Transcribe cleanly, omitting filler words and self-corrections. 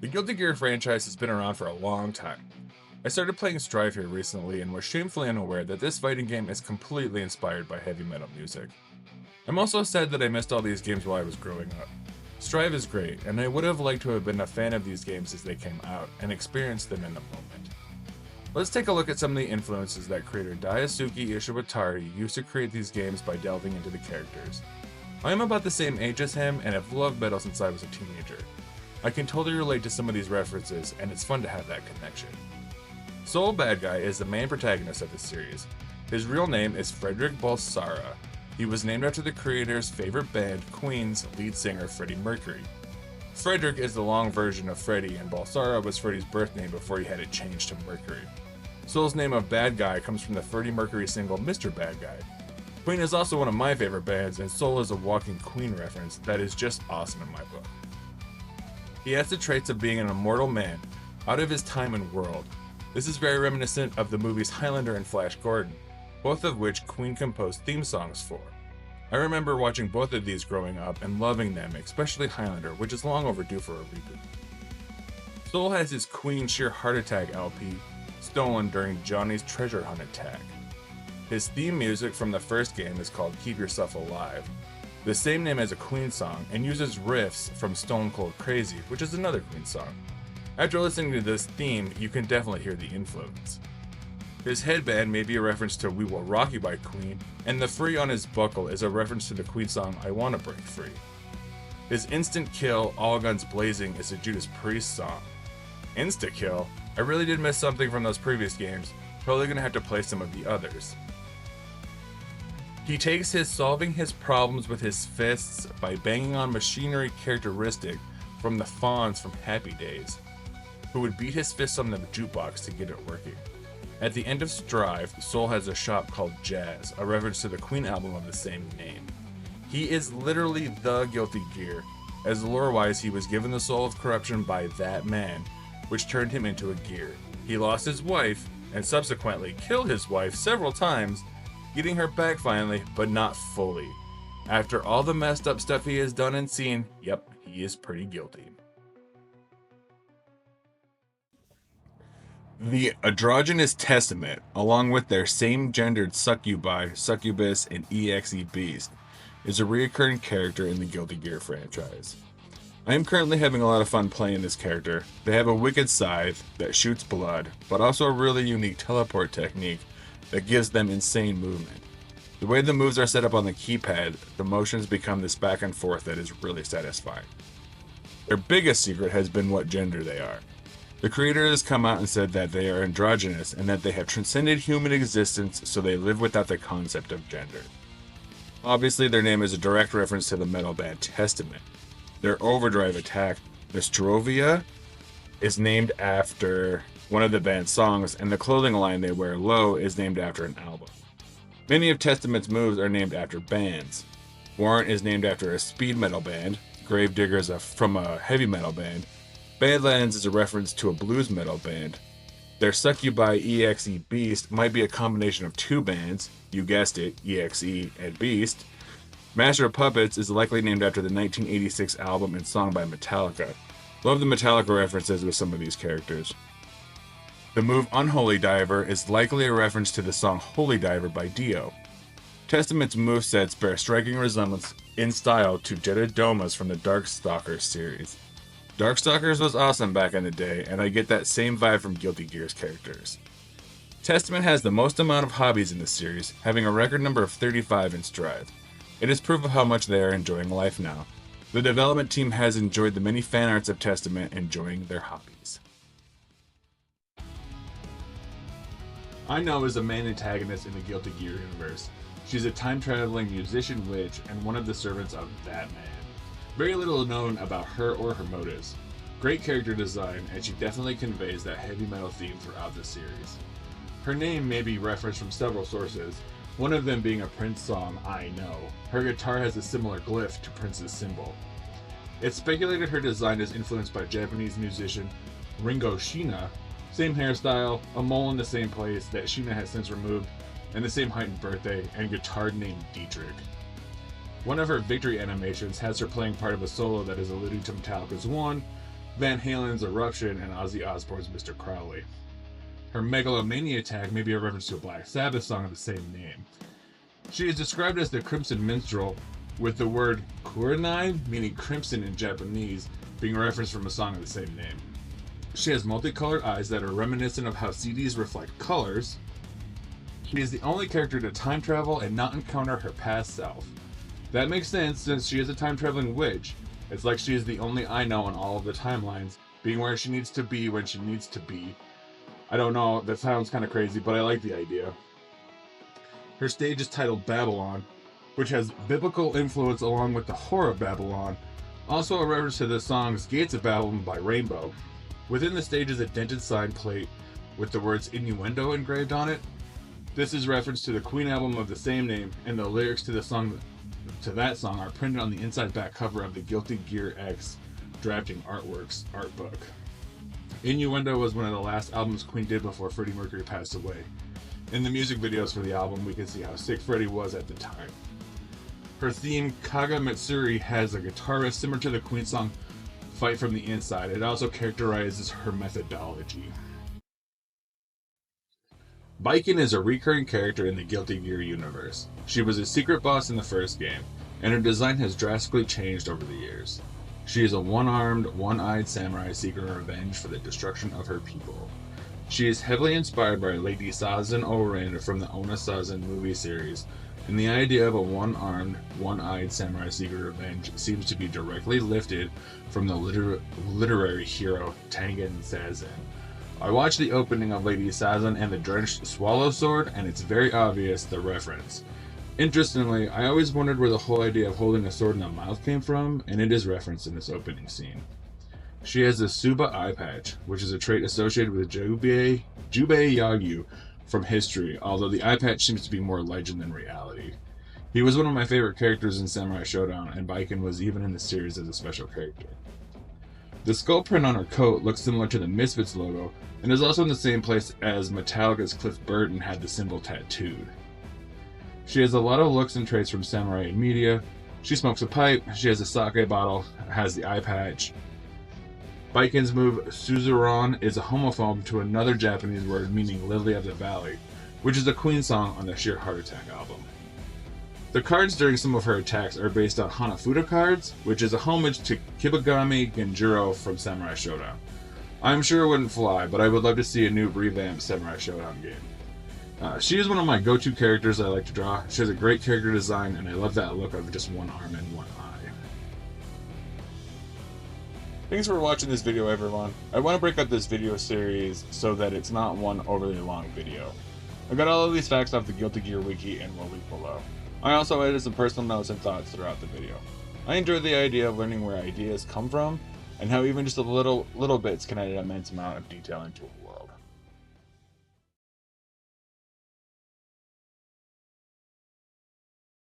The Guilty Gear franchise has been around for a long time. I started playing Strive here recently and was shamefully unaware that this fighting game is completely inspired by heavy metal music. I'm also sad that I missed all these games while I was growing up. Strive is great, and I would have liked to have been a fan of these games as they came out and experienced them in the moment. Let's take a look at some of the influences that creator Daisuke Ishiwatari used to create these games by delving into the characters. I am about the same age as him and have loved metal since I was a teenager. I can totally relate to some of these references, and it's fun to have that connection. Soul Bad Guy is the main protagonist of this series. His real name is Frederick Balsara. He was named after the creator's favorite band, Queen's lead singer Freddie Mercury. Frederick is the long version of Freddie, and Balsara was Freddie's birth name before he had it changed to Mercury. Soul's name of Bad Guy comes from the Freddie Mercury single Mr. Bad Guy. Queen is also one of my favorite bands, and Soul is a walking Queen reference that is just awesome in my book. He has the traits of being an immortal man, out of his time and world. This is very reminiscent of the movies Highlander and Flash Gordon, both of which Queen composed theme songs for. I remember watching both of these growing up and loving them, especially Highlander, which is long overdue for a reboot. Soul has his Queen Sheer Heart Attack LP, stolen during Johnny's treasure hunt attack. His theme music from the first game is called Keep Yourself Alive, the same name as a Queen song, and uses riffs from Stone Cold Crazy, which is another Queen song. After listening to this theme, you can definitely hear the influence. His headband may be a reference to We Will Rock You by Queen, and the free on his buckle is a reference to the Queen song I Wanna Break Free. His Instant Kill, All Guns Blazing is a Judas Priest song. Insta Kill? I really did miss something from those previous games, probably gonna have to play some of the others. He takes his solving his problems with his fists by banging on machinery characteristic from the Fonz from Happy Days, who would beat his fists on the jukebox to get it working. At the end of Strive, Soul has a shop called Jazz, a reference to the Queen album of the same name. He is literally the Guilty Gear, as lore-wise he was given the soul of corruption by that man, which turned him into a gear. He lost his wife, and subsequently killed his wife several times, getting her back finally, but not fully. After all the messed up stuff he has done and seen, yep, he is pretty guilty. The Androgynous Testament, along with their same-gendered succubi, succubus, and EXE beast, is a recurring character in the Guilty Gear franchise. I am currently having a lot of fun playing this character. They have a wicked scythe that shoots blood, but also a really unique teleport technique that gives them insane movement. The way the moves are set up on the keypad, the motions become this back and forth that is really satisfying. Their biggest secret has been what gender they are. The creator has come out and said that they are androgynous and that they have transcended human existence, so they live without the concept of gender. Obviously, their name is a direct reference to the metal band Testament. Their overdrive attack, Nostrovia, is named after one of the band's songs, and the clothing line they wear, Low, is named after an album. Many of Testament's moves are named after bands. Warrant is named after a speed metal band, Gravedigger is from a heavy metal band, Badlands is a reference to a blues metal band. Their Succubi EXE Beast might be a combination of two bands, you guessed it, EXE and Beast. Master of Puppets is likely named after the 1986 album and song by Metallica. Love the Metallica references with some of these characters. The move Unholy Diver is likely a reference to the song Holy Diver by Dio. Testament's movesets bear striking resemblance in style to Jeddah from the Darkstalkers series. Darkstalkers was awesome back in the day, and I get that same vibe from Guilty Gear's characters. Testament has the most amount of hobbies in the series, having a record number of 35 in Strive. It is proof of how much they are enjoying life now. The development team has enjoyed the many fan arts of Testament enjoying their hobbies. I know is a main antagonist in the Guilty Gear universe. She's a time-traveling musician witch and one of the servants of that man. Very little known about her or her motives. Great character design, and she definitely conveys that heavy metal theme throughout the series. Her name may be referenced from several sources, one of them being a Prince song, I Know. Her guitar has a similar glyph to Prince's symbol. It's speculated her design is influenced by Japanese musician Ringo Shiina. Same hairstyle, a mole in the same place that Shiina has since removed, and the same height and birthday, and guitar named Dietrich. One of her victory animations has her playing part of a solo that is alluding to Metallica's One, Van Halen's Eruption, and Ozzy Osbourne's Mr. Crowley. Her Megalomania tag may be a reference to a Black Sabbath song of the same name. She is described as the Crimson Minstrel, with the word Kurenai, meaning crimson in Japanese, being referenced from a song of the same name. She has multicolored eyes that are reminiscent of how CDs reflect colors. She is the only character to time travel and not encounter her past self. That makes sense since she is a time-traveling witch. It's like she is the only I know on all of the timelines, being where she needs to be when she needs to be. I don't know, that sounds kind of crazy, but I like the idea. Her stage is titled Babylon, which has biblical influence along with the horror of Babylon, also a reference to the songs Gates of Babylon by Rainbow. Within the stage is a dented sign plate with the words innuendo engraved on it. This is reference to the Queen album of the same name, and the lyrics to that song are printed on the inside back cover of the Guilty Gear X Drafting Artworks art book. Innuendo was one of the last albums Queen did before Freddie Mercury passed away. In the music videos for the album, we can see how sick Freddie was at the time. Her theme, Kaga Matsuri, has a guitar riff similar to the Queen song Fight from the Inside. It also characterizes her methodology. Baiken is a recurring character in the Guilty Gear universe. She was a secret boss in the first game, and her design has drastically changed over the years. She is a one-armed, one-eyed samurai seeking revenge for the destruction of her people. She is heavily inspired by Lady Sazan Orin from the Onna Sazan movie series, and the idea of a one-armed, one-eyed samurai seeking revenge seems to be directly lifted from the literary hero Tengen Sazan. I watched the opening of Lady Sazan and the Drenched Swallow Sword, and it's very obvious the reference. Interestingly, I always wondered where the whole idea of holding a sword in the mouth came from, and it is referenced in this opening scene. She has the Suba eye patch, which is a trait associated with Jubei Yagyu from history, although the eye patch seems to be more legend than reality. He was one of my favorite characters in Samurai Shodown, and Baiken was even in the series as a special character. The skull print on her coat looks similar to the Misfits logo, and is also in the same place as Metallica's Cliff Burton had the symbol tattooed. She has a lot of looks and traits from samurai media. She smokes a pipe, she has a sake bottle, has the eye patch. Baiken's move, Suzuran, is a homophone to another Japanese word meaning Lily of the Valley, which is a Queen song on the Sheer Heart Attack album. The cards during some of her attacks are based on Hanafuda cards, which is a homage to Kibagami Genjuro from Samurai Shodown. I'm sure it wouldn't fly, but I would love to see a new revamped Samurai Shodown game. She is one of my go-to characters I like to draw. She has a great character design, and I love that look of just one arm and one eye. Thanks for watching this video, everyone. I want to break up this video series so that it's not one overly long video. I got all of these facts off the Guilty Gear wiki and will link below. I also added some personal notes and thoughts throughout the video. I enjoy the idea of learning where ideas come from, and how even just a little bits can add an immense amount of detail into a world.